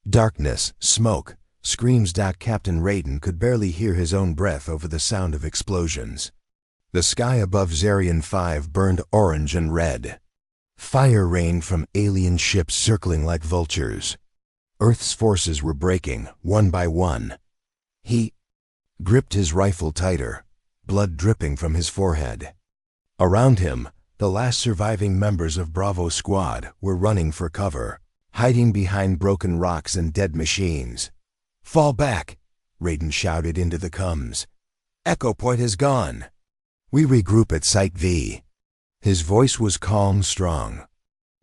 Darkness, smoke, screams. Captain Raiden could barely hear his own breath over the sound of explosions. The sky above Zarian 5 burned orange and red. Fire rained from alien ships circling like vultures. Earth's forces were breaking, one by one. He gripped his rifle tighter, blood dripping from his forehead. Around him, the last surviving members of Bravo Squad were running for cover, hiding behind broken rocks and dead machines. "Fall back!" Raiden shouted into the comms. "Echo Point is gone. We regroup at Site V." His voice was calm, strong.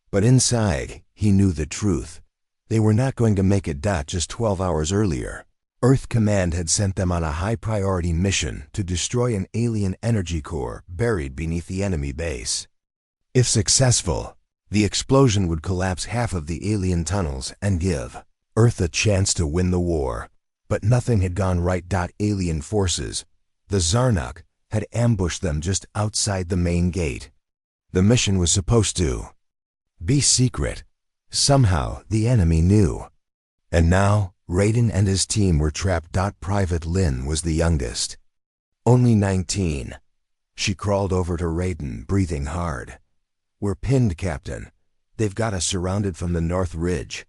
But inside, he knew the truth. They were not going to make it. Just 12 hours earlier, Earth Command had sent them on a high-priority mission to destroy an alien energy core buried beneath the enemy base. If successful, the explosion would collapse half of the alien tunnels and give Earth a chance to win the war. But nothing had gone right. Alien forces, the Zarnuk, had ambushed them just outside the main gate. The mission was supposed to be secret. Somehow, the enemy knew. And now, Raiden and his team were trapped. Private Lin was the youngest, only 19. She crawled over to Raiden, breathing hard. "We're pinned, Captain. They've got us surrounded from the North Ridge."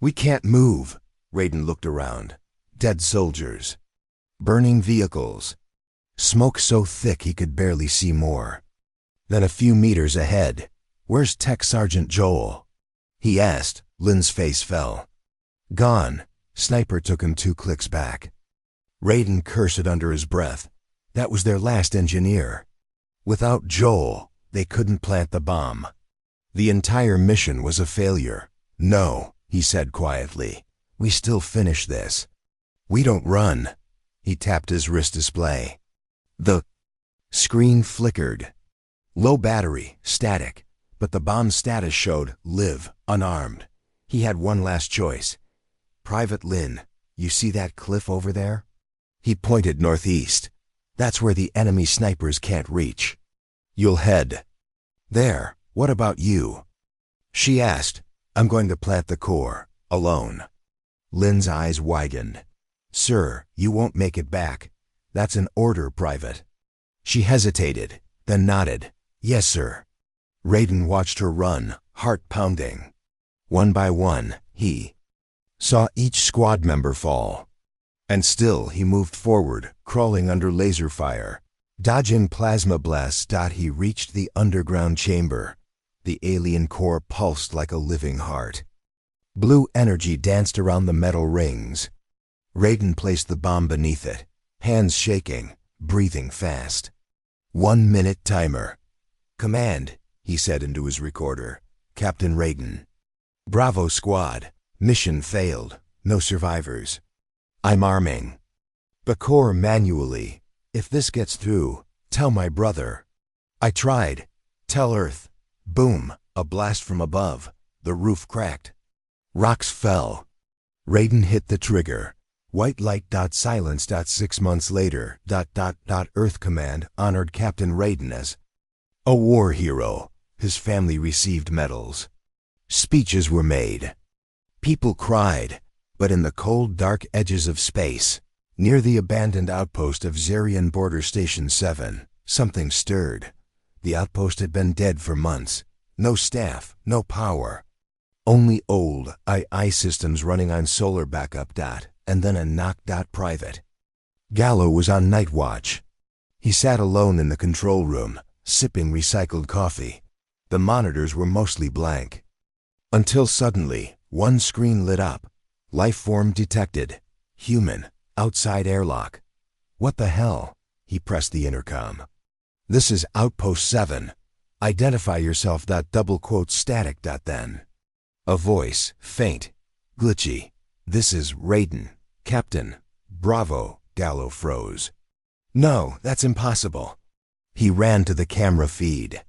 "We can't move." Raiden looked around. Dead soldiers. Burning vehicles. Smoke so thick he could barely see more. Then a few meters ahead, "Where's Tech Sergeant Joel?" he asked. Lin's face fell. "Gone." Sniper took him 2 clicks back. Raiden cursed under his breath. That was their last engineer. Without Joel, they couldn't plant the bomb. The entire mission was a failure. "No," he said quietly. "We still finish this. We don't run." He tapped his wrist display. The screen flickered. Low battery, static, but the bomb status showed live, unarmed. He had one last choice. "Private Lin, you see that cliff over there?" He pointed northeast. "That's where the enemy snipers can't reach. You'll head there. What about you?" She asked. "I'm going to plant the core, alone." Lin's eyes widened. "Sir, you won't make it back. That's an order, Private." She hesitated, then nodded. "Yes, sir." Raiden watched her run, heart pounding. One by one, he saw each squad member fall. And still he moved forward, crawling under laser fire, dodging plasma blasts. He reached the underground chamber. The alien core pulsed like a living heart. Blue energy danced around the metal rings. Raiden placed the bomb beneath it, hands shaking, breathing fast. 1 minute timer. "Command," he said into his recorder. "Captain Raiden. Bravo Squad. Mission failed. No survivors. I'm arming the core manually. If this gets through, tell my brother. I tried. Tell Earth." Boom, a blast from above. The roof cracked. Rocks fell. Raiden hit the trigger. White light. Silence. 6 months later. Earth Command honored Captain Raiden as a war hero. His family received medals. Speeches were made. People cried. But in the cold, dark edges of space, near the abandoned outpost of Zarian Border Station 7, something stirred. The outpost had been dead for months. No staff, no power. Only old II systems running on solar backup. And then a knocked out private. Gallo was on night watch. He sat alone in the control room, sipping recycled coffee. The monitors were mostly blank. Until suddenly, one screen lit up. Life form detected. Human. Outside airlock. "What the hell?" He pressed the intercom. "This is Outpost 7. Identify yourself. Static. Then. A voice, faint, glitchy. "This is Raiden. Captain. Bravo." Gallo froze. "No, that's impossible." He ran to the camera feed.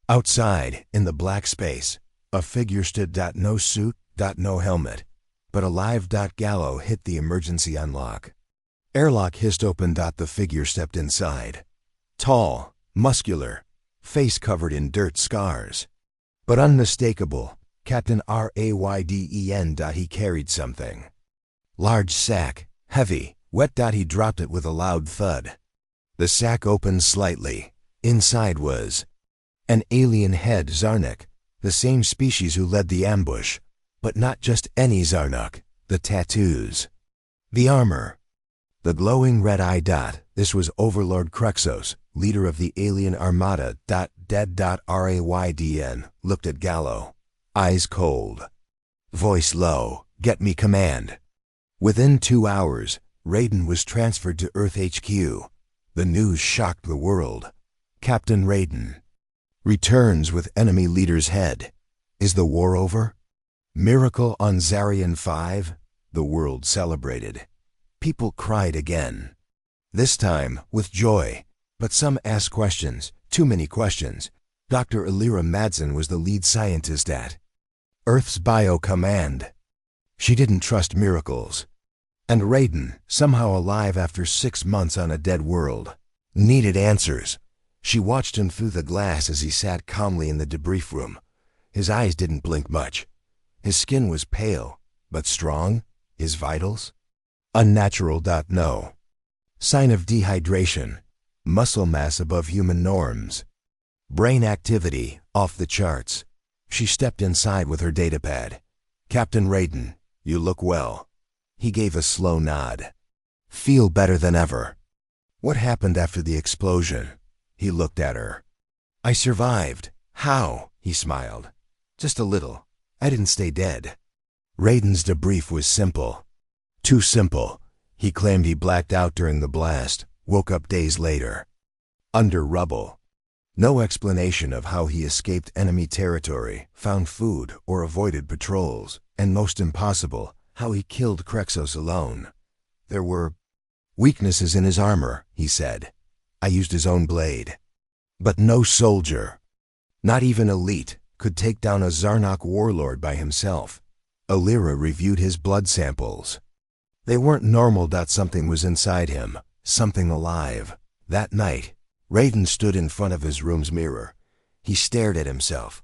Outside, in the black space, a figure stood. No suit. No helmet. But alive. Gallo hit the emergency unlock. Airlock hissed open. The figure stepped inside. Tall, muscular, face covered in dirt scars. But unmistakable. Captain Rayden. He carried something. Large sack, heavy, wet. He dropped it with a loud thud. The sack opened slightly. Inside was an alien head Zarnuk, the same species who led the ambush, but not just any Zarnuk, the tattoos, the armor, the glowing red eye. This was Overlord Krexos, leader of the alien armada. Dead. Rayden looked at Gallo, eyes cold, voice low. Get me command. Within 2 hours, Raiden was transferred to Earth HQ. The news shocked the world. Captain Raiden returns with enemy leader's head. Is the war over? Miracle on Zarian 5? The world celebrated. People cried again. This time with joy. But some asked questions, too many questions. Dr. Elira Madsen was the lead scientist at Earth's Bio Command. She didn't trust miracles. And Raiden, somehow alive after 6 months on a dead world, needed answers. She watched him through the glass as he sat calmly in the debrief room. His eyes didn't blink much. His skin was pale, but strong. His vitals? Unnatural. No. Sign of dehydration. Muscle mass above human norms. Brain activity off the charts. She stepped inside with her datapad. Captain Raiden, you look well. He gave a slow nod. Feel better than ever. What happened after the explosion? He looked at her. I survived. How? He smiled. Just a little. I didn't stay dead. Raiden's debrief was simple. Too simple. He claimed he blacked out during the blast, woke up days later. Under rubble. No explanation of how he escaped enemy territory, found food, or avoided patrols, and most impossible, how he killed Krexos alone. There were weaknesses in his armor, he said. I used his own blade. But no soldier, not even elite, could take down a Zarnok warlord by himself. Elira reviewed his blood samples. They weren't normal. Something was inside him, something alive. That night, Raiden stood in front of his room's mirror. He stared at himself.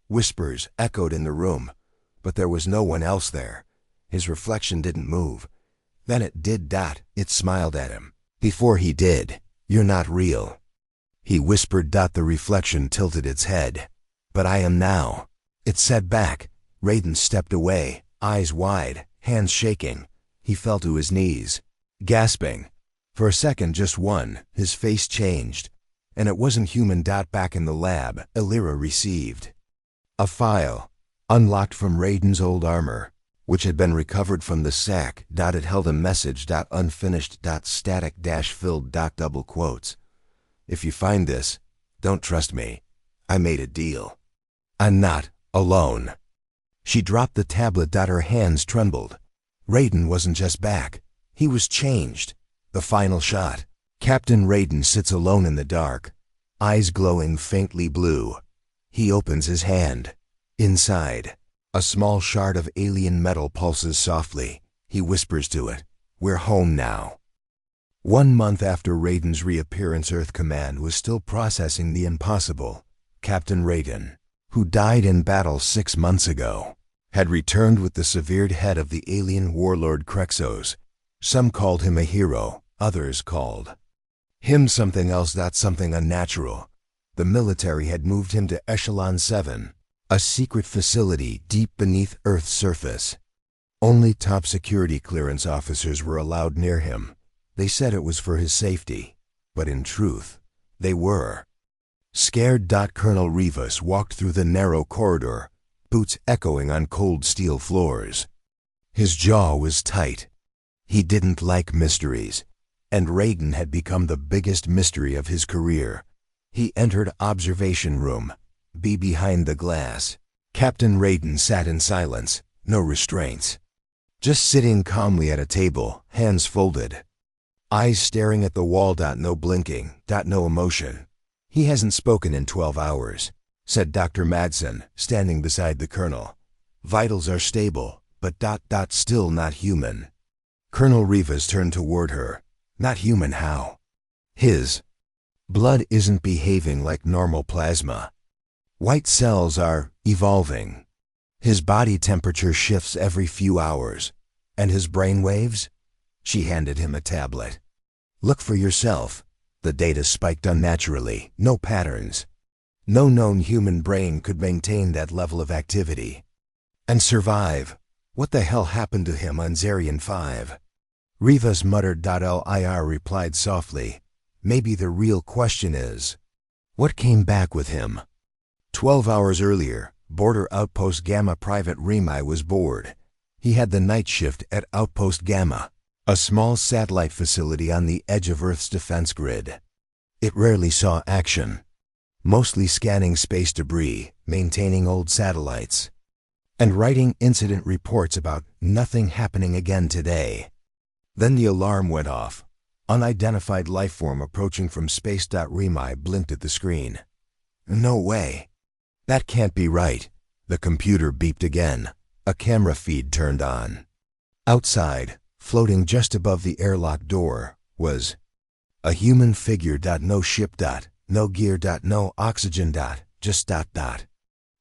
Whispers echoed in the room, but there was no one else there. His reflection didn't move. Then it did. It smiled at him. Before he did, you're not real. He whispered. The reflection tilted its head. But I am now. It said back. Raiden stepped away, eyes wide, hands shaking. He fell to his knees, gasping. For a second, just one, his face changed. And it wasn't human. Back in the lab, Elira received a file, unlocked from Raiden's old armor, which had been recovered from the sack. It held a message. Unfinished. Static filled. Double quotes. If you find this, don't trust me. I made a deal. I'm not alone. She dropped the tablet. Her hands trembled. Raiden wasn't just back. He was changed. The final shot. Captain Raiden sits alone in the dark, eyes glowing faintly blue. He opens his hand. Inside, a small shard of alien metal pulses softly. He whispers to it, "We're home now." 1 month after Raiden's reappearance, Earth Command was still processing the impossible. Captain Raiden, who died in battle 6 months ago, had returned with the severed head of the alien warlord Krexos. Some called him a hero, others called him something else. Something unnatural. The military had moved him to Echelon 7, a secret facility deep beneath Earth's surface. Only top security clearance officers were allowed near him. They said it was for his safety, but in truth, they were scared. Colonel Rivas walked through the narrow corridor, boots echoing on cold steel floors. His jaw was tight. He didn't like mysteries, and Raiden had become the biggest mystery of his career. He entered observation room, behind the glass. Captain Raiden sat in silence, no restraints. Just sitting calmly at a table, hands folded. Eyes staring at the wall. No blinking. No emotion. He hasn't spoken in 12 hours, said Dr. Madsen, standing beside the colonel. Vitals are stable, but still not human. Colonel Rivas turned toward her. Not human how? His blood isn't behaving like normal plasma. White cells are evolving. His body temperature shifts every few hours. And his brain waves? She handed him a tablet. Look for yourself. The data spiked unnaturally, no patterns. No known human brain could maintain that level of activity. And survive. What the hell happened to him on Zarian 5? Rivas muttered. Lir replied softly. Maybe the real question is, what came back with him? 12 hours earlier, Border Outpost Gamma Private Remi was bored. He had the night shift at Outpost Gamma, a small satellite facility on the edge of Earth's defense grid. It rarely saw action, mostly scanning space debris, maintaining old satellites, and writing incident reports about nothing happening again today. Then the alarm went off. Unidentified lifeform approaching from space. Remi blinked at the screen. No way. That can't be right. The computer beeped again. A camera feed turned on. Outside, floating just above the airlock door, was a human figure. No ship. No gear. No oxygen. Just ...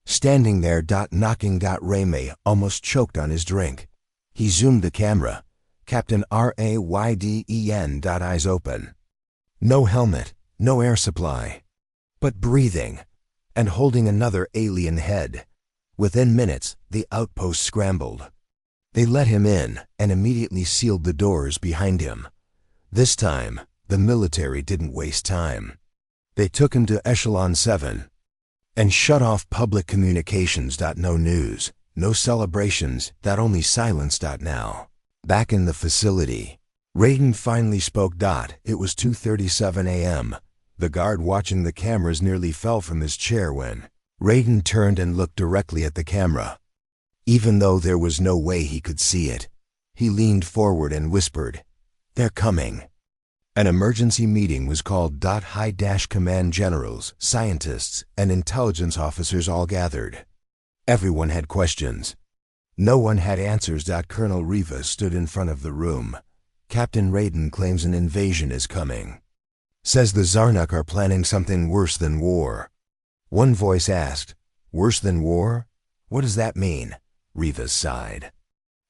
Standing there. Knocking. Remi almost choked on his drink. He zoomed the camera. Captain Rayden. Eyes open. No helmet, no air supply, but breathing and holding another alien head. Within minutes, the outpost scrambled. They let him in and immediately sealed the doors behind him. This time, the military didn't waste time. They took him to Echelon 7 and shut off public communications. No news, no celebrations. Only silence. Now. Back in the facility, Rayden finally spoke. It was 2:37 a.m. The guard watching the cameras nearly fell from his chair when Rayden turned and looked directly at the camera. Even though there was no way he could see it, he leaned forward and whispered, "They're coming." An emergency meeting was called. High-command generals, scientists, and intelligence officers all gathered. Everyone had questions. No one had answers. Colonel Rivas stood in front of the room. Captain Rayden claims an invasion is coming. Says the Zarnuk are planning something worse than war. One voice asked, "Worse than war? What does that mean?" Rivas sighed.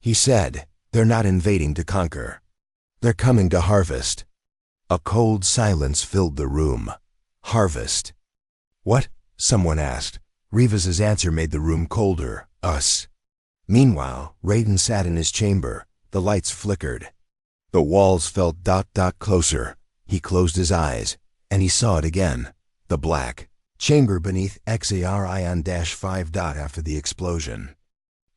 He said, "They're not invading to conquer. They're coming to harvest." A cold silence filled the room. Harvest. What? Someone asked. Rivas's answer made the room colder. Us. Meanwhile, Rayden sat in his chamber. The lights flickered. The walls felt ... closer. He closed his eyes, and he saw it again. The black chamber beneath Xarion-5. After the explosion.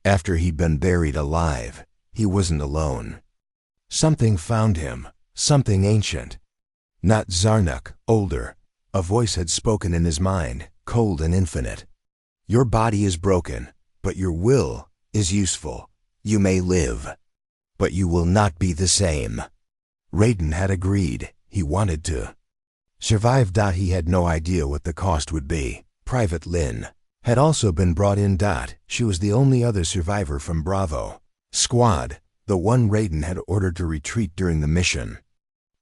After he'd been buried alive, he wasn't alone. Something found him. Something ancient. Not Zarnuk, older. A voice had spoken in his mind, cold and infinite. Your body is broken, but your will is useful. You may live, but you will not be the same. Rayden had agreed. He wanted to survive. He had no idea what the cost would be. Private Lynn had also been brought in. She was the only other survivor from Bravo Squad, the one Rayden had ordered to retreat during the mission.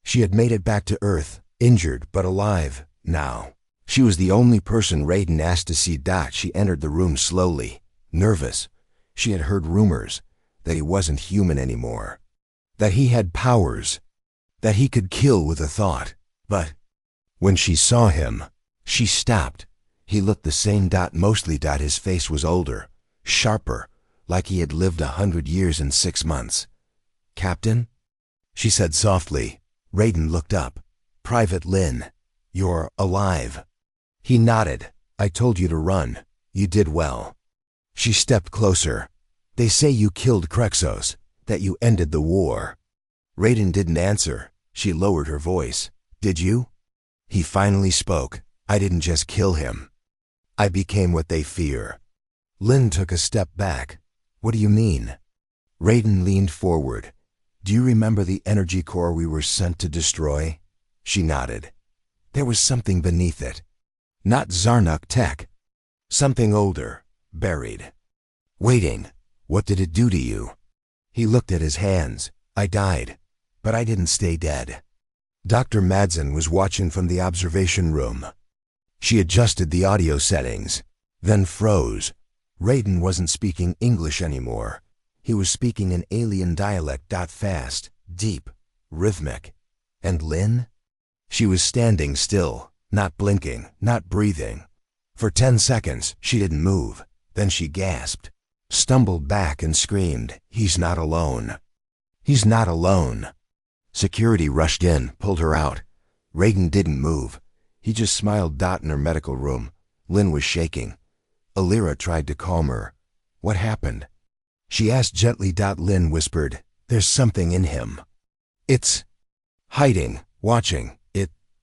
She had made it back to Earth, injured but alive. Now, she was the only person Rayden asked to see. She entered the room slowly, nervous. She had heard rumors that he wasn't human anymore, that he had powers, that he could kill with a thought. But when she saw him, she stopped. He looked the same. Mostly. His face was older, sharper, like he had lived 100 years in 6 months. "Captain?" she said softly. Rayden looked up. "Private Lynn, you're alive." He nodded. "I told you to run. You did well." She stepped closer. "They say you killed Krexos, that you ended the war." Rayden didn't answer. She lowered her voice. "Did you?" He finally spoke. "I didn't just kill him. I became what they fear." Lynn took a step back. "What do you mean?" Rayden leaned forward. "Do you remember the energy core we were sent to destroy?" She nodded. "There was something beneath it. Not Zarnuk tech. Something older, buried. Waiting. What did it do to you?" He looked at his hands. "I died, but I didn't stay dead." Dr. Madsen was watching from the observation room. She adjusted the audio settings, then froze. Raiden wasn't speaking English anymore. He was speaking an alien dialect. Fast, deep, rhythmic. And Lynn? She was standing still, not blinking, not breathing. For 10 seconds, she didn't move. Then she gasped, stumbled back and screamed, "He's not alone. He's not alone." Security rushed in, pulled her out. Raiden didn't move. He just smiled. In her medical room, Lynn was shaking. Alira tried to calm her. "What happened?" she asked gently. Lynn whispered, "There's something in him. It's hiding, watching.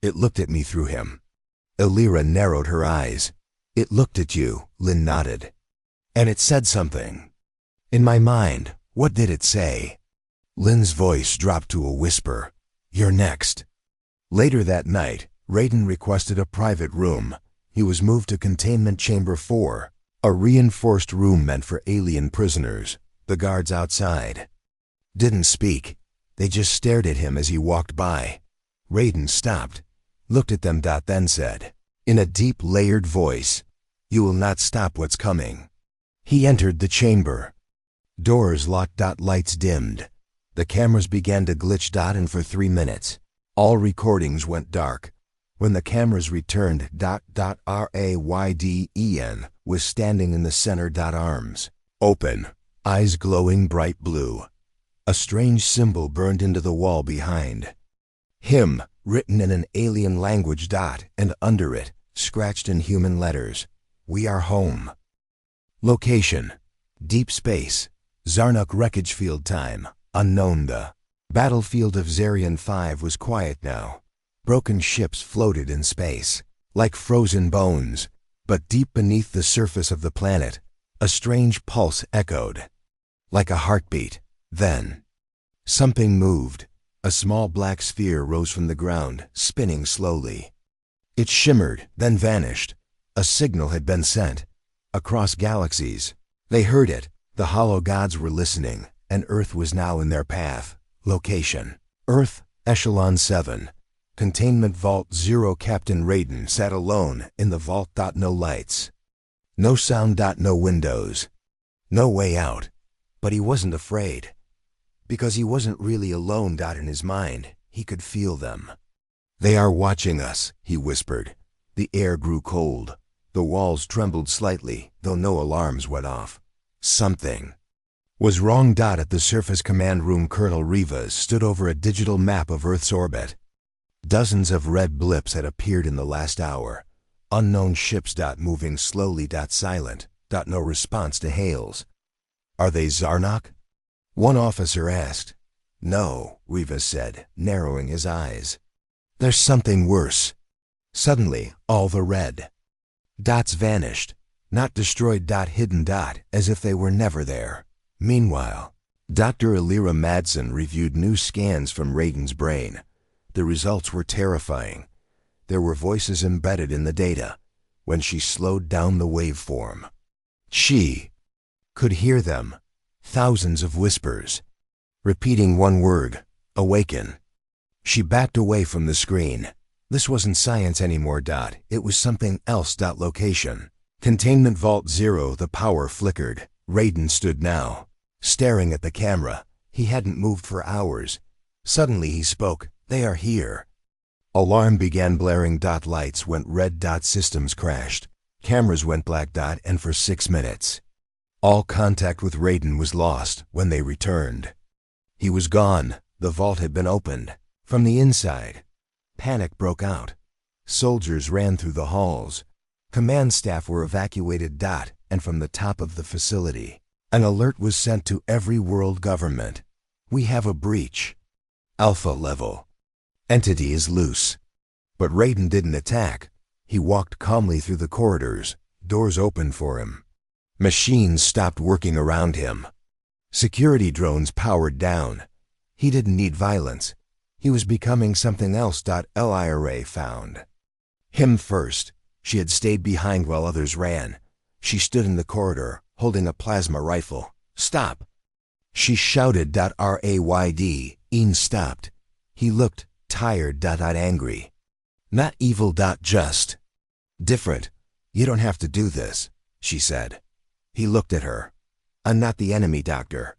It looked at me through him." Alira narrowed her eyes. "It looked at you," Lynn nodded. "And it said something." "In my mind, what did it say?" Lynn's voice dropped to a whisper. "You're next." Later that night, Raiden requested a private room. He was moved to Containment Chamber 4, a reinforced room meant for alien prisoners. The guards outside didn't speak. They just stared at him as he walked by. Raiden stopped, looked at them. Then said, in a deep, layered voice, "You will not stop what's coming." He entered the chamber. Doors locked. Lights dimmed. The cameras began to glitch. And for 3 minutes, all recordings went dark. When the cameras returned, Raiden was standing in the center. Arms open, eyes glowing bright blue. A strange symbol burned into the wall behind him, written in an alien language. And under it, scratched in human letters, "We are home." Location: deep space, Zarnuk wreckage field. Time: unknown. The battlefield of Zarian 5 was quiet now. Broken ships floated in space, like frozen bones. But deep beneath the surface of the planet, a strange pulse echoed, like a heartbeat. Then, something moved. A small black sphere rose from the ground, spinning slowly. It shimmered, then vanished. A signal had been sent. Across galaxies, they heard it. The hollow gods were listening, and Earth was now in their path. Location: Earth, Echelon 7. Containment Vault 0. Captain Raiden sat alone in the vault. No lights. No sound. No windows. No way out. But he wasn't afraid. Because he wasn't really alone. In his mind, he could feel them. "They are watching us," he whispered. The air grew cold. The walls trembled slightly, though no alarms went off. Something was wrong. At the surface command room, Colonel Rivas stood over a digital map of Earth's orbit. Dozens of red blips had appeared in the last hour. Unknown ships. Moving slowly. Silent. No response to hails. "Are they Zarnok?" one officer asked. "No," Rivas said, narrowing his eyes. "There's something worse." Suddenly, all the red dots vanished. Not destroyed. Hidden. As if they were never there. Meanwhile, Dr. Alira Madsen reviewed new scans from Raiden's brain. The results were terrifying. There were voices embedded in the data. When she slowed down the waveform, she could hear them. Thousands of whispers, repeating one word: awaken. She backed away from the screen. This wasn't science anymore. It was something else. Location: Containment Vault 0. The power flickered. Raiden stood now, staring at the camera. He hadn't moved for hours. Suddenly he spoke. "They are here." Alarm began blaring. Lights went red. Systems crashed. Cameras went black. And for 6 minutes, all contact with Raiden was lost. When they returned, he was gone. The vault had been opened. From the inside, panic broke out. Soldiers ran through the halls. Command staff were evacuated. And from the top of the facility, an alert was sent to every world government. "We have a breach. Alpha level. Entity is loose." But Raiden didn't attack. He walked calmly through the corridors. Doors opened for him. Machines stopped working around him. Security drones powered down. He didn't need violence. He was becoming something else. Lira found him first. She had stayed behind while others ran. She stood in the corridor, holding a plasma rifle. "Stop!" she shouted. Raiden stopped. He looked tired. Angry. "Not evil. Just different. You don't have to do this," she said. He looked at her. I'm not the enemy, Doctor.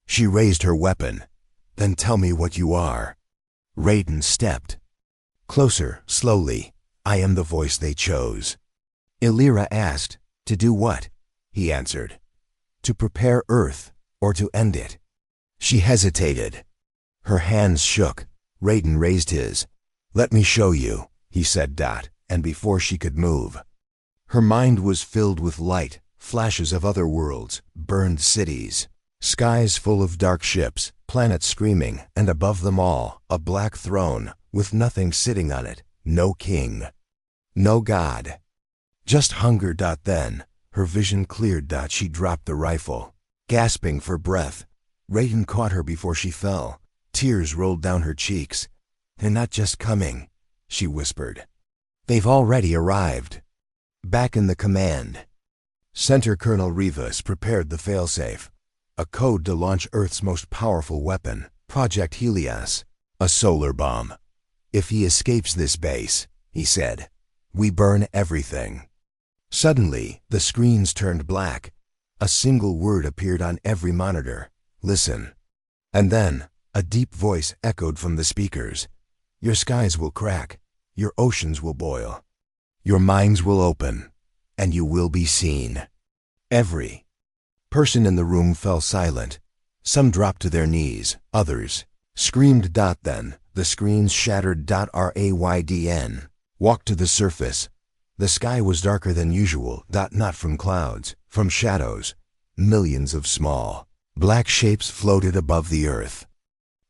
She raised her weapon. Then tell me what you are. Raiden stepped closer, slowly. I am the voice they chose. Illyra asked, to do what? He answered, to prepare Earth, or to end it. She hesitated. Her hands shook. Raiden raised his. Let me show you, he said, and before she could move. Her mind was filled with light, flashes of other worlds, burned cities, skies full of dark ships, planets screaming, and above them all, a black throne, with nothing sitting on it, no king, no god. Just hunger. Then, her vision cleared. She dropped the rifle, gasping for breath. Raiden caught her before she fell. Tears rolled down her cheeks. They're not just coming, she whispered. They've already arrived. Back in the command center, Colonel Rivas prepared the failsafe, a code to launch Earth's most powerful weapon, Project Helios, a solar bomb. If he escapes this base, he said, we burn everything. Suddenly, the screens turned black. A single word appeared on every monitor. Listen. And then, a deep voice echoed from the speakers. Your skies will crack. Your oceans will boil. Your minds will open. And you will be seen. Every person in the room fell silent. Some dropped to their knees. Others screamed. Then, the screens shattered. Raydn walked to the surface. The sky was darker than usual. Not from clouds, from shadows. Millions of small, black shapes floated above the earth.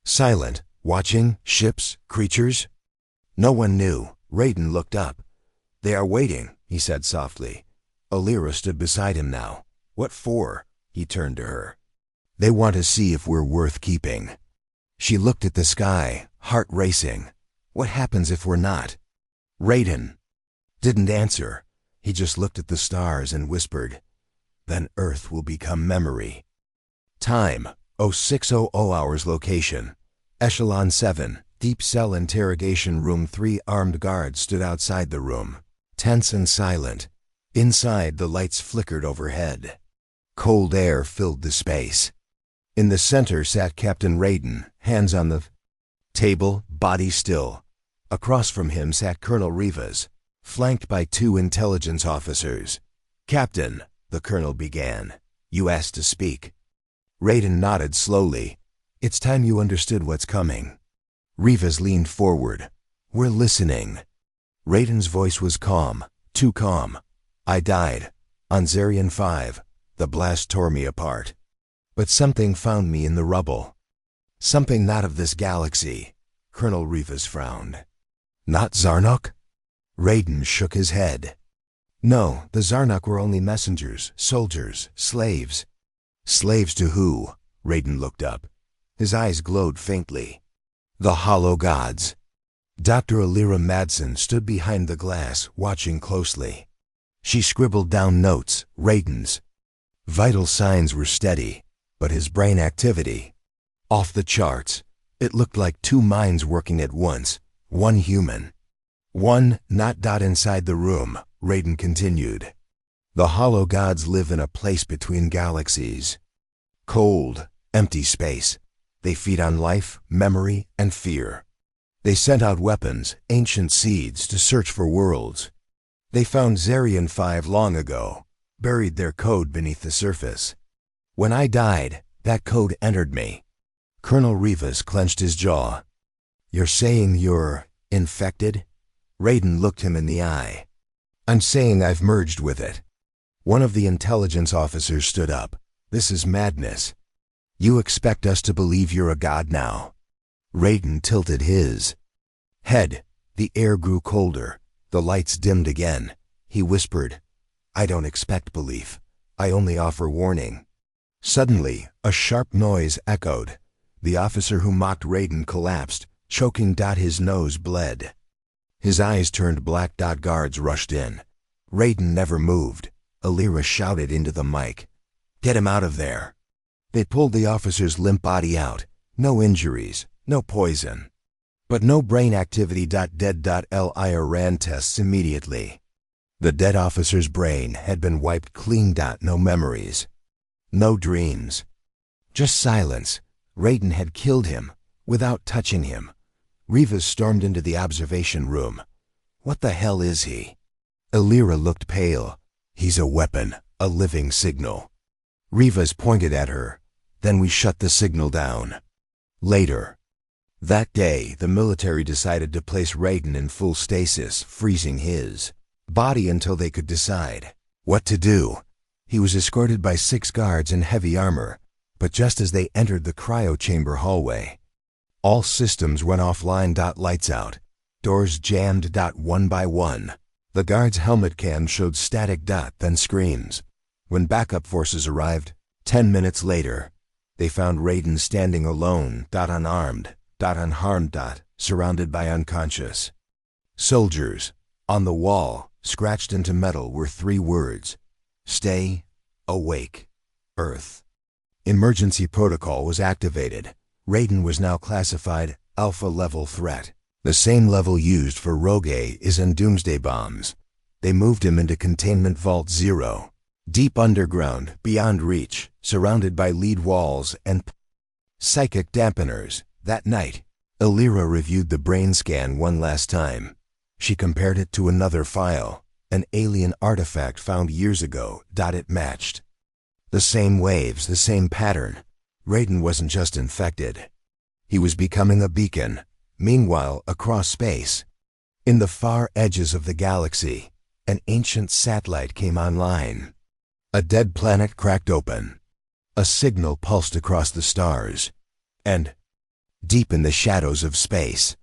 Silent, watching, ships, creatures. No one knew. Raiden looked up. They are waiting, he said softly. Illyra stood beside him now. What for? He turned to her. They want to see if we're worth keeping. She looked at the sky, heart racing. What happens if we're not? Raiden didn't answer. He just looked at the stars and whispered, then Earth will become memory. Time, 0600 hours. Location, Echelon 7, Deep Cell Interrogation Room. 3 armed guards stood outside the room, tense and silent. Inside, the lights flickered overhead. Cold air filled the space. In the center sat Captain Raiden, hands on the table, body still. Across from him sat Colonel Rivas, flanked by 2 intelligence officers. Captain, the colonel began, you asked to speak. Raiden nodded slowly. It's time you understood what's coming. Rivas leaned forward. We're listening. Raiden's voice was calm, too calm. I died. On Zarian 5, the blast tore me apart. But something found me in the rubble. Something not of this galaxy. Colonel Rivas frowned. Not Zarnok? Raiden shook his head. No, the Zarnok were only messengers, soldiers, slaves. Slaves to who? Raiden looked up. His eyes glowed faintly. The Hollow Gods. Dr. Illyra Madsen stood behind the glass, watching closely. She scribbled down notes, Raiden's. Vital signs were steady, but his brain activity, off the charts. It looked like 2 minds working at once, one human. One, not. Inside the room, Raiden continued. The Hollow Gods live in a place between galaxies. Cold, empty space. They feed on life, memory, and fear. They sent out weapons, ancient seeds, to search for worlds. They found Zarian 5 long ago, buried their code beneath the surface. When I died, that code entered me. Colonel Rivas clenched his jaw. You're saying you're infected? Raiden looked him in the eye. I'm saying I've merged with it. One of the intelligence officers stood up. This is madness. You expect us to believe you're a god now? Raiden tilted his head. The air grew colder. The lights dimmed again. He whispered, I don't expect belief. I only offer warning. Suddenly, a sharp noise echoed. The officer who mocked Raiden collapsed, choking. His nose bled. His eyes turned black. Guards rushed in. Raiden never moved. Illyra shouted into the mic, get him out of there. They pulled the officer's limp body out. No injuries, no poison, but no brain activity. Dead. Illyra ran tests immediately. The dead officer's brain had been wiped clean. No memories. No dreams. Just silence. Raiden had killed him, without touching him. Rivas stormed into the observation room. What the hell is he? Elira looked pale. He's a weapon, a living signal. Rivas pointed at her. Then we shut the signal down. Later. That day, the military decided to place Raiden in full stasis, freezing his body until they could decide what to do. He was escorted by 6 guards in heavy armor, but just as they entered the cryo chamber hallway, all systems went offline. Lights out. Doors jammed. One by one. The guard's helmet cam showed static. Then screams. When backup forces arrived, 10 minutes later, they found Raiden standing alone. Unarmed. Unharmed. Surrounded by unconscious soldiers. On the wall, scratched into metal, were 3 words. Stay awake, Earth. Emergency protocol was activated. Raiden was now classified Alpha-level threat, the same level used for Rogue is and Doomsday bombs. They moved him into Containment Vault 0, deep underground, beyond reach, surrounded by lead walls and psychic dampeners. That night, Elira reviewed the brain scan one last time. She compared it to another file, an alien artifact found years ago. It matched. The same waves, the same pattern. Raiden wasn't just infected. He was becoming a beacon. Meanwhile, across space, in the far edges of the galaxy, an ancient satellite came online. A dead planet cracked open. A signal pulsed across the stars. And, deep in the shadows of space,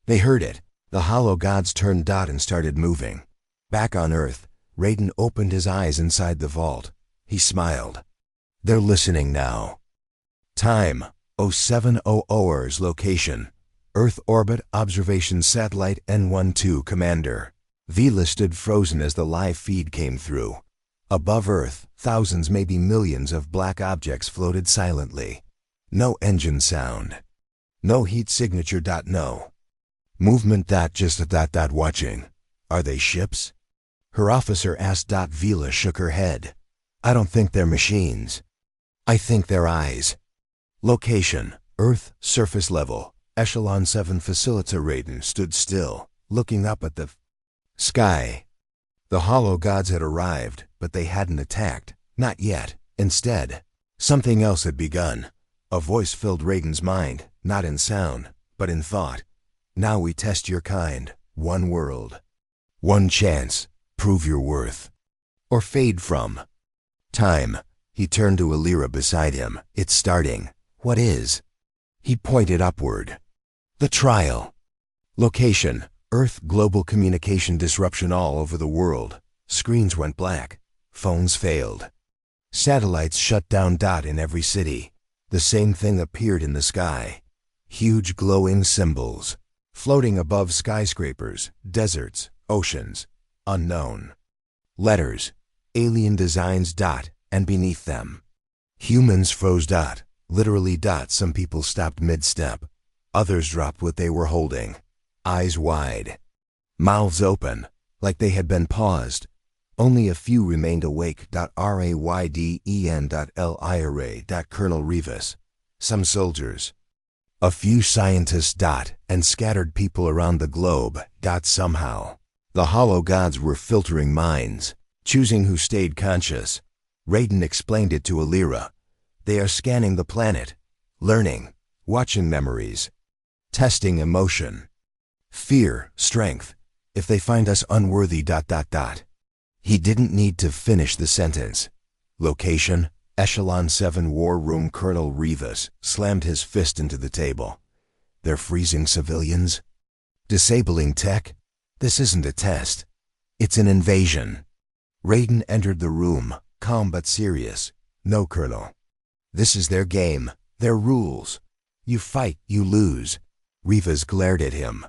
they heard it. The hollow gods turned. And started moving. Back on Earth, Raiden opened his eyes inside the vault. He smiled. They're listening now. Time, 0700 hours. Location, Earth orbit observation satellite N12 commander. Vila stood frozen as the live feed came through. Above Earth, thousands, maybe millions of black objects floated silently. No engine sound. No heat signature. No movement. Just a watching. Are they ships? Her officer asked. Vila shook her head. I don't think they're machines. I think they're eyes. Location, Earth, surface level, Echelon 7 facilita. Raiden stood still, looking up at the sky. The hollow gods had arrived, but they hadn't attacked. Not yet. Instead, something else had begun. A voice filled Raiden's mind, not in sound, but in thought. Now we test your kind. One world. One chance. Prove your worth. Or fade from time. He turned to Elira beside him. It's starting. What is? He pointed upward. The trial. Location, Earth. Global communication disruption all over the world. Screens went black. Phones failed. Satellites shut down. In every city, the same thing appeared in the sky. Huge glowing symbols, floating above skyscrapers, deserts, oceans. Unknown. Letters, alien designs. And beneath them, humans froze. Literally. Some people stopped mid-step. Others dropped what they were holding. Eyes wide. Mouths open, like they had been paused. Only a few remained awake. Raiden. Colonel Rivas. Some soldiers. A few scientists. And scattered people around the globe. Somehow, the hollow gods were filtering minds, choosing who stayed conscious. Raiden explained it to Elira. They are scanning the planet, learning, watching memories, testing emotion, fear, strength. If they find us unworthy. He didn't need to finish the sentence. Location, Echelon 7 War Room. Colonel Rivas slammed his fist into the table. They're freezing civilians? Disabling tech? This isn't a test. It's an invasion. Raiden entered the room, calm but serious. No, Colonel. This is their game, their rules. You fight, you lose. Rivas glared at him.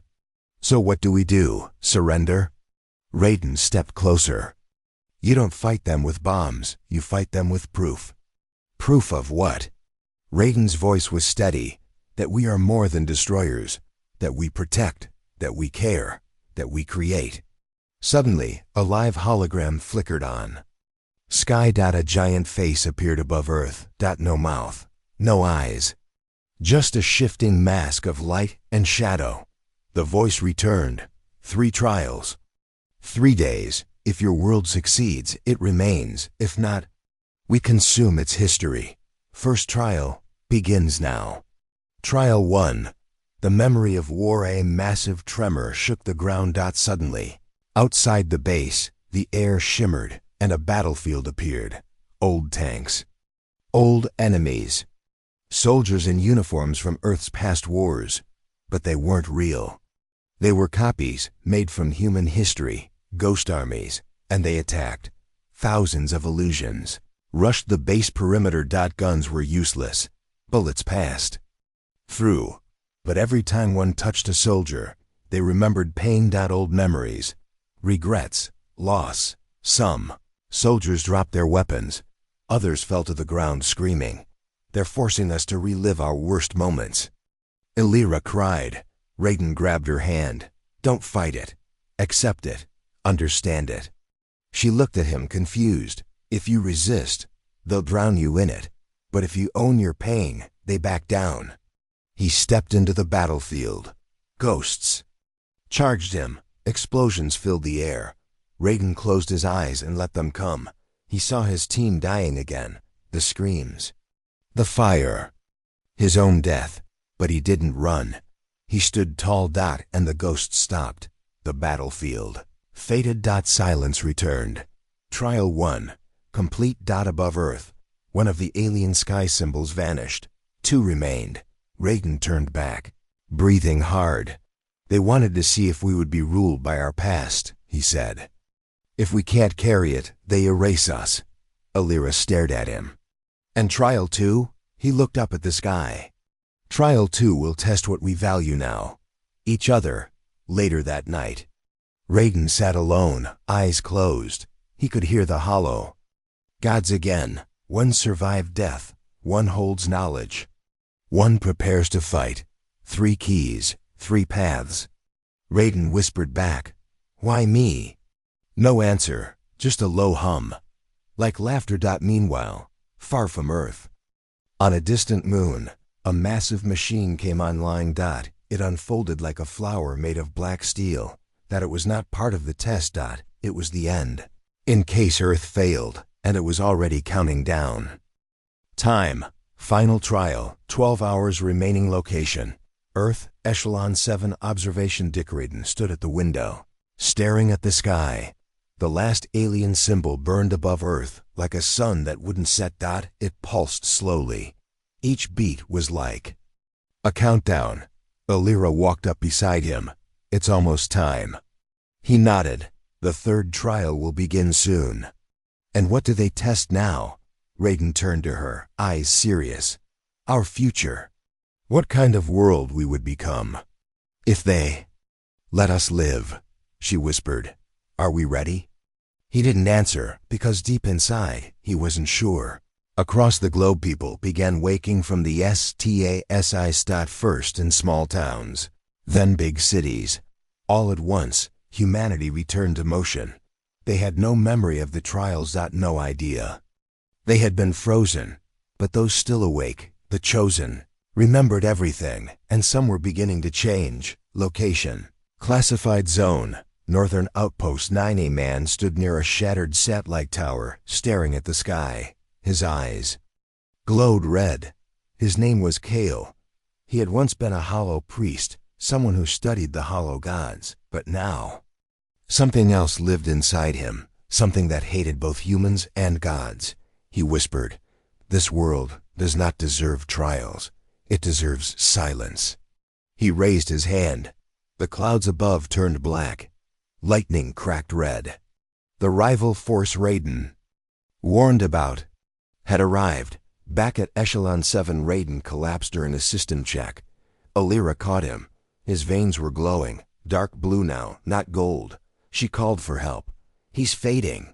So what do we do? Surrender? Raiden stepped closer. You don't fight them with bombs, you fight them with proof. Proof of what? Raiden's voice was steady. That we are more than destroyers. That we protect. That we care. That we create. Suddenly, a live hologram flickered on. Sky. A giant face appeared above Earth. No mouth, no eyes. Just a shifting mask of light and shadow. The voice returned. 3 trials. 3 days. If your world succeeds, it remains. If not, we consume its history. First trial begins now. Trial 1. The memory of war. A massive tremor shook the ground. Suddenly, outside the base, the air shimmered, and a battlefield appeared. Old tanks. Old enemies. Soldiers in uniforms from Earth's past wars. But they weren't real. They were copies, made from human history, ghost armies, and they attacked. Thousands of illusions rushed the base perimeter. Guns were useless. Bullets passed through. But every time one touched a soldier, they remembered pain. Old memories, regrets, loss. Some soldiers dropped their weapons. Others fell to the ground screaming. They're forcing us to relive our worst moments. Illyra cried. Raiden grabbed her hand. Don't fight it. Accept it. Understand it. She looked at him confused. If you resist, they'll drown you in it. But if you own your pain, they back down. He stepped into the battlefield. Ghosts charged him. Explosions filled the air. Raiden closed his eyes and let them come. He saw his team dying again. The screams. The fire. His own death. But he didn't run. He stood tall. And the ghosts stopped. The battlefield faded. Silence returned. Trial 1. Complete. Above Earth, one of the alien sky symbols vanished. 2 remained. Raiden turned back, breathing hard. They wanted to see if we would be ruled by our past, he said. If we can't carry it, they erase us. Illyra stared at him. And Trial 2? He looked up at the sky. Trial 2 will test what we value now. Each other. Later that night. Raiden sat alone, eyes closed. He could hear the hollow. Gods again. One survived death. One holds knowledge. One prepares to fight. 3 keys, 3 paths. Raiden whispered back. Why me? No answer, just a low hum. Like laughter. Meanwhile, far from Earth, on a distant moon, a massive machine came online. It unfolded like a flower made of black steel. That it was not part of the test. It was the end. In case Earth failed, and it was already counting down. Time. Final trial. 12 hours remaining. Location. Earth, Echelon 7 observation. Raiden stood at the window, staring at the sky. The last alien symbol burned above Earth, like a sun that wouldn't set. It pulsed slowly. Each beat was like a countdown. Illyra walked up beside him. It's almost time. He nodded. The 3rd trial will begin soon. And what do they test now? Raiden turned to her, eyes serious. Our future. What kind of world we would become. If they let us live, she whispered. Are we ready? He didn't answer, because deep inside, he wasn't sure. Across the globe, people began waking from the STASI. First in small towns, then big cities. All at once, humanity returned to motion. They had no memory of the trials. No idea. They had been frozen, but those still awake, the chosen, remembered everything, and some were beginning to change. Location. Classified zone. Northern Outpost 9. A man stood near a shattered satellite tower, staring at the sky. His eyes glowed red. His name was Kale. He had once been a hollow priest, someone who studied the hollow gods, but now something else lived inside him, something that hated both humans and gods. He whispered, "This world does not deserve trials. It deserves silence." He raised his hand. The clouds above turned black. Lightning cracked red. The rival force Raiden warned about had arrived. Back at Echelon 7, Raiden collapsed during a system check. Illyra caught him. His veins were glowing, dark blue now, not gold. She called for help. "He's fading."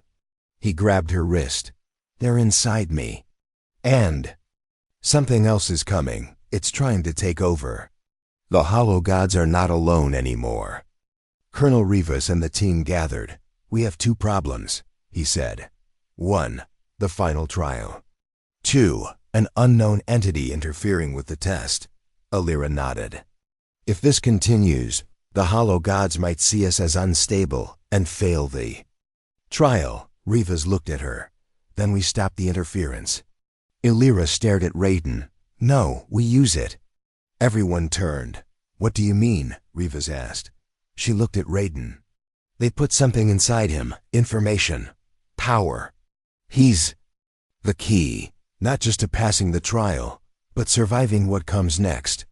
He grabbed her wrist. "They're inside me. And something else is coming. It's trying to take over. The hollow gods are not alone anymore." Colonel Rivas and the team gathered. "We have two problems," he said. "1. The final trial. 2. An unknown entity interfering with the test." Alira nodded. "If this continues, the hollow gods might see us as unstable and fail the trial." Rivas looked at her. "Then we stop the interference." Alira stared at Raiden. "No, we use it." Everyone turned. "What do you mean?" Rivas asked. She looked at Raiden. "They put something inside him. Information. Power. He's the key, not just to passing the trial, but surviving what comes next."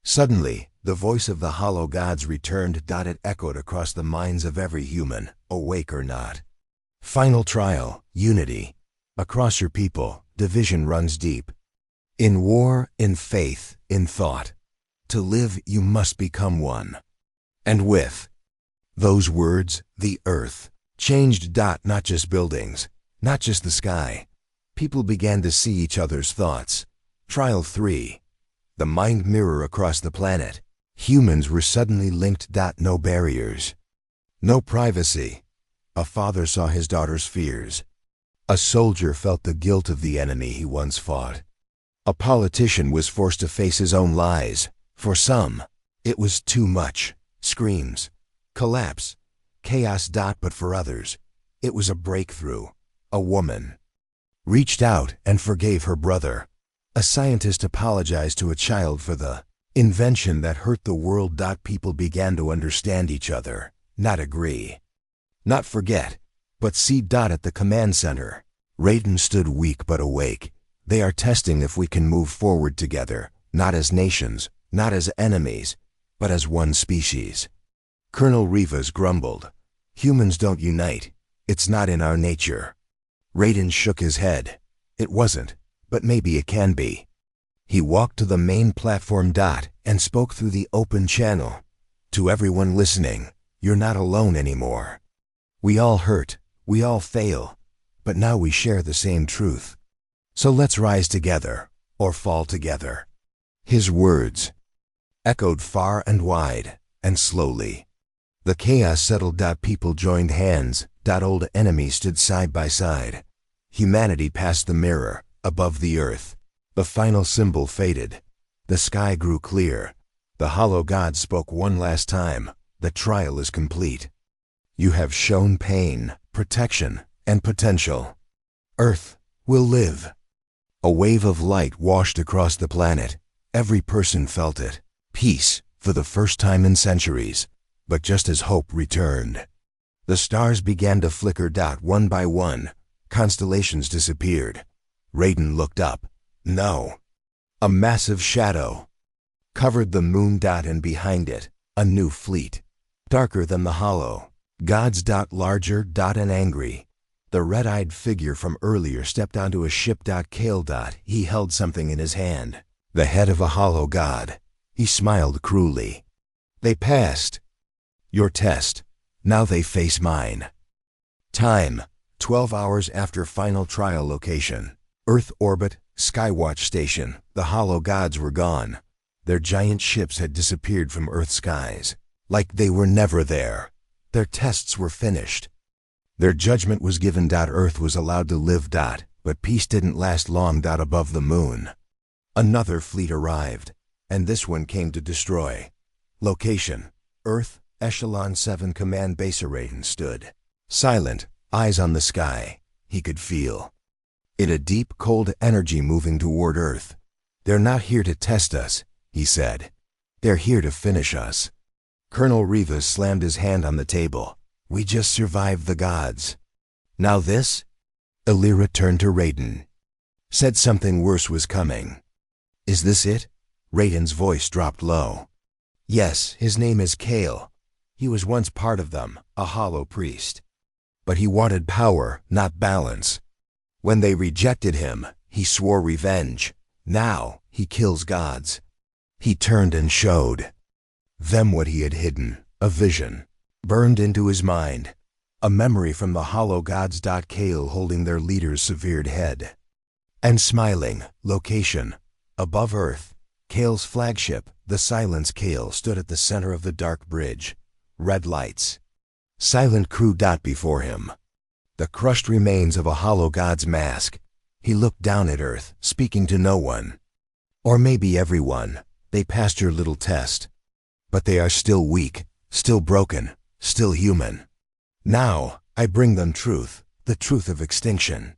Suddenly, the voice of the hollow gods returned. It echoed across the minds of every human, awake or not. "Final trial, unity. Across your people, division runs deep. In war, in faith, in thought. To live, you must become one." And with those words, the earth changed. Not just buildings, not just the sky. People began to see each other's thoughts. Trial 3. The mind mirror across the planet. Humans were suddenly linked. No barriers. No privacy. A father saw his daughter's fears. A soldier felt the guilt of the enemy he once fought. A politician was forced to face his own lies. For some, it was too much. Screams, collapse, chaos. But for others, it was a breakthrough. A woman reached out and forgave her brother. A scientist apologized to a child for the invention that hurt the world. People began to understand each other, not agree, not forget, but see. At the command center, Raiden stood weak but awake. "They are testing if we can move forward together, not as nations, not as enemies, but as one species." Colonel Rivas grumbled. "Humans don't unite. It's not in our nature." Raiden shook his head. "It wasn't, but maybe it can be." He walked to the main platform. And spoke through the open channel. "To everyone listening, you're not alone anymore. We all hurt, we all fail, but now we share the same truth. So let's rise together, or fall together." His words echoed far and wide, and slowly. The chaos settled. People joined hands. Old enemies stood side by side. Humanity passed the mirror, above the earth. The final symbol faded. The sky grew clear. The hollow god spoke one last time. "The trial is complete. You have shown pain, protection, and potential. Earth will live." A wave of light washed across the planet. Every person felt it. Peace, for the first time in centuries. But just as hope returned, the stars began to flicker. One by one, constellations disappeared. Raiden looked up. No. A massive shadow covered the moon. And behind it, a new fleet. Darker than the hollow gods. Larger. And angry. The red-eyed figure from earlier stepped onto a ship. Kale. He held something in his hand. The head of a hollow god. He smiled cruelly. "They passed your test. Now they face mine." Time: 12 hours after final trial location. Earth orbit, Skywatch station. The hollow gods were gone. Their giant ships had disappeared from Earth's skies. Like they were never there. Their tests were finished. Their judgment was given. Earth was allowed to live. But peace didn't last long. Above the moon, another fleet arrived, and this one came to destroy. Location: Earth, Echelon 7 Command Base. Raiden stood silent, eyes on the sky. He could feel it, a deep, cold energy moving toward Earth. "They're not here to test us," he said. "They're here to finish us." Colonel Rivas slammed his hand on the table. "We just survived the gods. Now this?" Alira turned to Raiden. Said something worse was coming. "Is this it?" Raiden's voice dropped low. "Yes, his name is Kale. He was once part of them, a hollow priest. But he wanted power, not balance. When they rejected him, he swore revenge. Now, he kills gods." He turned and showed them what he had hidden. A vision burned into his mind. A memory from the hollow gods. Kale holding their leader's severed head. And smiling. Location: above Earth. Kale's flagship, the Silence Kale, stood at the center of the dark bridge. red lights. Silent crew dot before him. The crushed remains of a hollow god's mask. He looked down at Earth, speaking to no one. Or maybe everyone. They passed your little test. But they are still weak, still broken, still human. Now, I bring them truth, the truth of extinction.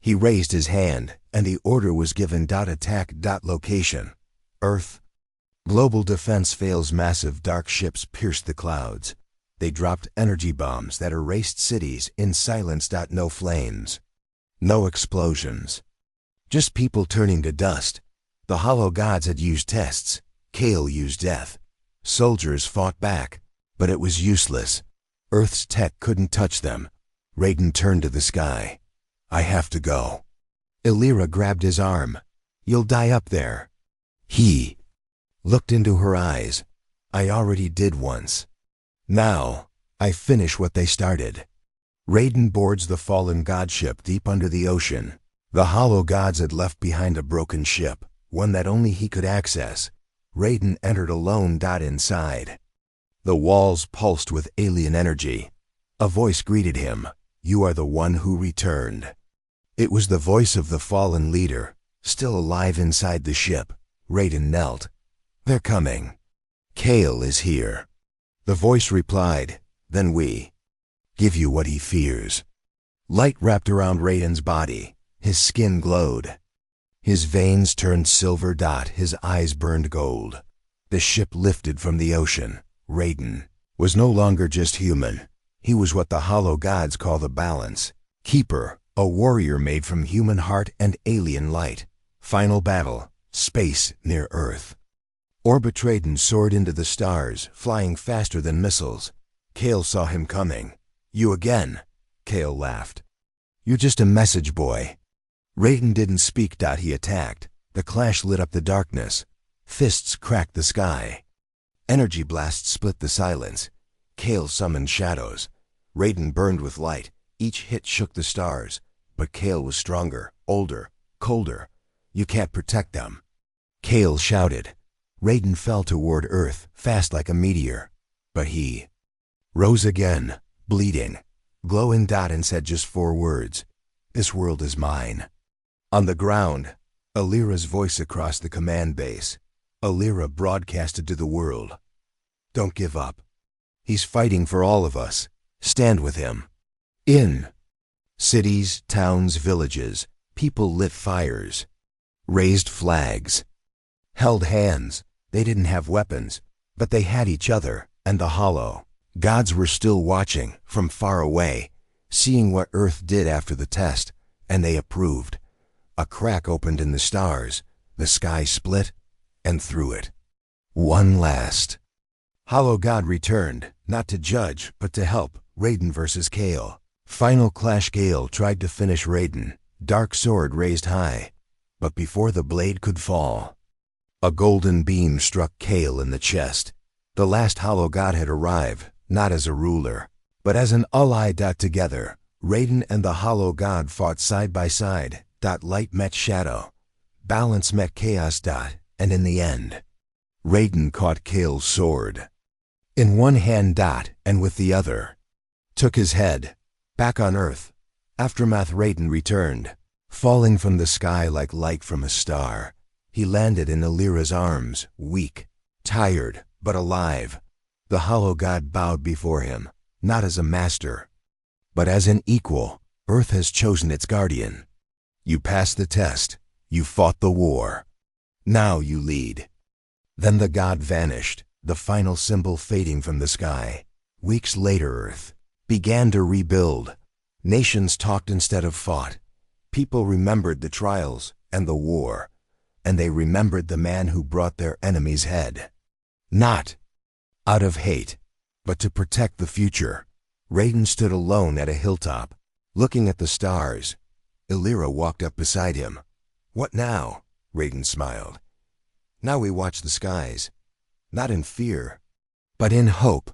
He raised his hand, and the order was given. Attack. Location. Earth. Global defense fails. Massive dark ships pierced the clouds. They dropped energy bombs that erased cities in silence. No flames. No explosions. Just people turning to dust. The hollow gods had used tests. Kale used death. Soldiers fought back, but it was useless. Earth's tech couldn't touch them. Raiden turned to the sky. I have to go. Illyra grabbed his arm. You'll die up there. He looked into her eyes. I already did once. Now, I finish what they started. Raiden boards the fallen godship deep under the ocean. The hollow gods had left behind a broken ship, one that only he could access. Raiden entered alone. Inside. The walls pulsed with alien energy. A voice greeted him. You are the one who returned. It was the voice of the fallen leader, still alive inside the ship. Raiden knelt. They're coming. Kale is here. The voice replied, then we give you what he fears. Light wrapped around Raiden's body. His skin glowed. His veins turned silver. His eyes burned gold. The ship lifted from the ocean. Raiden was no longer just human. He was what the hollow gods call the balance. Keeper, a warrior made from human heart and alien light. Final battle, space near Earth. Orbit Raiden soared into the stars, flying faster than missiles. Kale saw him coming. You again? Kale laughed. You're just a message boy. Raiden didn't speak. He attacked. The clash lit up the darkness. Fists cracked the sky. Energy blasts split the silence. Kale summoned shadows. Raiden burned with light. Each hit shook the stars. But Kale was stronger, older, colder. You can't protect them. Kale shouted. Raiden fell toward Earth, fast like a meteor. But he rose again, bleeding, glowing. And said just 4 words. This world is mine. On the ground, Illyra's voice across the command base. Illyra broadcasted to the world. Don't give up. He's fighting for all of us. Stand with him. In cities, towns, villages, people lit fires, raised flags, held hands. They didn't have weapons, but they had each other and the hollow gods were still watching from far away, seeing what Earth did after the test, and they approved. A crack opened in the stars, the sky split, and through it, one last hollow god returned, not to judge, but to help. Raiden versus Kale. Final clash. Kale tried to finish Raiden, dark sword raised high. But before the blade could fall, a golden beam struck Kale in the chest. The last hollow god had arrived, not as a ruler, but as an ally. Together, Raiden and the hollow god fought side by side. Light met shadow. Balance met chaos. And in the end, Raiden caught Kale's sword in one hand. And with the other, took his head. Back on Earth. Aftermath. Raiden returned, falling from the sky like light from a star. He landed in Illyra's arms, weak, tired, but alive. The hollow god bowed before him, not as a master, but as an equal. Earth has chosen its guardian. You passed the test. You fought the war. Now you lead. Then the god vanished, the final symbol fading from the sky. Weeks later, Earth began to rebuild. Nations talked instead of fought. People remembered the trials and the war, and they remembered the man who brought their enemy's head. Not out of hate, but to protect the future. Raiden stood alone at a hilltop, looking at the stars. Illyra walked up beside him. What now? Raiden smiled. Now we watch the skies, not in fear, but in hope.